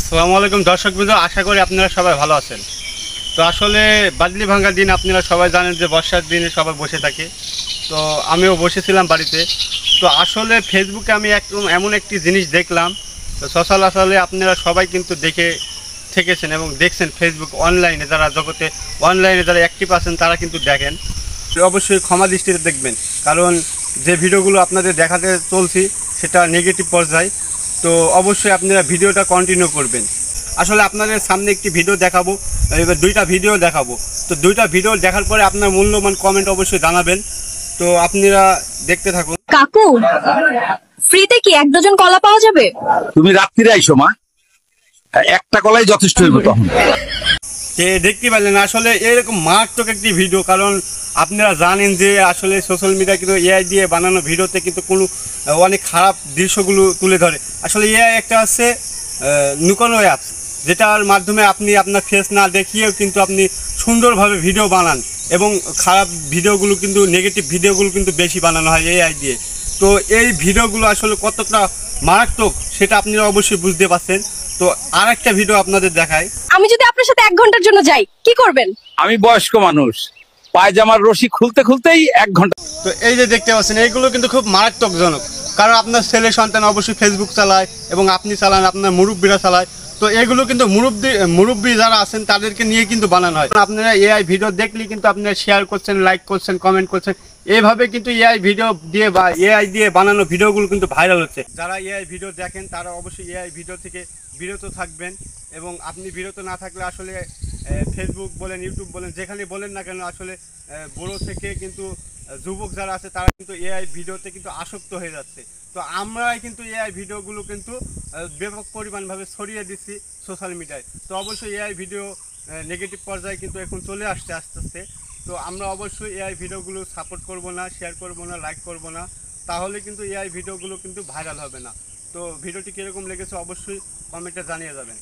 আসসালামু আলাইকুম দর্শকবৃন্দ, আশা করি আপনারা সবাই ভালো আছেন। তো আসলে বাদলি ভাঙার দিন আপনারা সবাই জানেন যে বর্ষার দিনে সবাই বসে থাকে। তো আমিও বসেছিলাম বাড়িতে। তো আসলে ফেসবুকে আমি এমন একটি জিনিস দেখলাম। তো আসলে আপনারা সবাই কিন্তু দেখে থেকেছেন এবং দেখছেন ফেসবুক অনলাইনে, যারা জগতে অনলাইনে যারা অ্যাক্টিভ আছেন তারা কিন্তু দেখেন। তো অবশ্যই ক্ষমা দৃষ্টিতে দেখবেন, কারণ যে ভিডিওগুলো আপনাদের দেখাতে চলছি সেটা নেগেটিভ পর্যায়ে। তো অবশ্যই আপনারা ভিডিওটা কন্টিনিউ করবেন। আসলে আপনাদের সামনে একটি ভিডিও দেখাবো, এবার দুইটা ভিডিও দেখাবো। তো দুইটা ভিডিও দেখার পরে আপনার মূল্যবান কমেন্ট অবশ্যই জানাবেন। তো আপনারা দেখতে থাকুন। কাকু, ফ্রিতে কি 1 ডজন কলা পাওয়া যাবে? তুমি রাত্রিরে আইসো মা, একটা কলাই যথেষ্ট হইব তখন। দেখতে পারলেন আসলে এরকম মারাত্মক একটি ভিডিও, কারণ আপনারা জানেন যে আসলে সোশ্যাল মিডিয়া কিন্তু এআই দিয়ে বানানো ভিডিওতে কিন্তু কোনো অনেক খারাপ দৃশ্যগুলো তুলে ধরে। আসলে এআই একটা আছে লুকানো অ্যাপ, যেটার মাধ্যমে আপনি আপনার ফেস না দেখিয়েও কিন্তু আপনি সুন্দরভাবে ভিডিও বানান, এবং খারাপ ভিডিওগুলো কিন্তু নেগেটিভ ভিডিওগুলো কিন্তু বেশি বানানো হয় এআই দিয়ে। তো এই ভিডিওগুলো আসলে কতটা মারাত্মক সেটা আপনারা অবশ্যই বুঝতে পারছেন। তো আর একটা ভিডিও আপনাদের দেখায়। আমি যদি আপনার সাথে 1 ঘন্টার জন্য যাই, কি করবেন? আমি বয়স্ক মানুষ, পায়জামার রশি খুলতে খুলতেই 1 ঘন্টা। তো এই যে দেখতে পাচ্ছেন, এইগুলো কিন্তু খুব মারাত্মকজনক, কারণ আপনার ছেলে সন্তান অবশ্যই ফেসবুক চালায় এবং আপনি চালান, আপনার মুরব্বীরা চালায়। তো এগুলো কিন্তু মুরব্বী যারা আছেন তাদেরকে নিয়ে কিন্তু বানানো হয়। আপনারা এআই ভিডিও দেখলে কিন্তু আপনারা শেয়ার করছেন, লাইক করছেন, কমেন্ট করছেন। এইভাবে কিন্তু এআই ভিডিও দিয়ে বা এআই দিয়ে বানানো ভিডিওগুলো কিন্তু ভাইরাল হচ্ছে। যারা এআই ভিডিও দেখেন তারা অবশ্যই এআই ভিডিও থেকে বিরত থাকবেন, এবং আপনি বিরত না থাকলে আসলে ফেসবুক বলেন, ইউটিউব বলেন, যেখানে বলেন না কেন, আসলে বড় থেকে কিন্তু যুবক যারা আছে তারা কিন্তু এআই ভিডিওতে কিন্তু আসক্ত হয়ে যাচ্ছে। তো আমরাই কিন্তু এআই ভিডিওগুলো কিন্তু ব্যাপক পরিমাণভাবে ছড়িয়ে দিচ্ছি সোশ্যাল মিডিয়ায়। তো অবশ্যই এআই ভিডিও নেগেটিভ পর্যায়ে কিন্তু এখন চলে আসছে আস্তে আস্তে। তো আমরা অবশ্যই এআই ভিডিওগুলো সাপোর্ট করব না, শেয়ার করব না, লাইক করব না, তাহলে কিন্তু এআই ভিডিওগুলো কিন্তু ভাইরাল হবে না। তো ভিডিওটি কীরকম লেগেছে অবশ্যই কমেন্টে জানিয়ে যাবেন।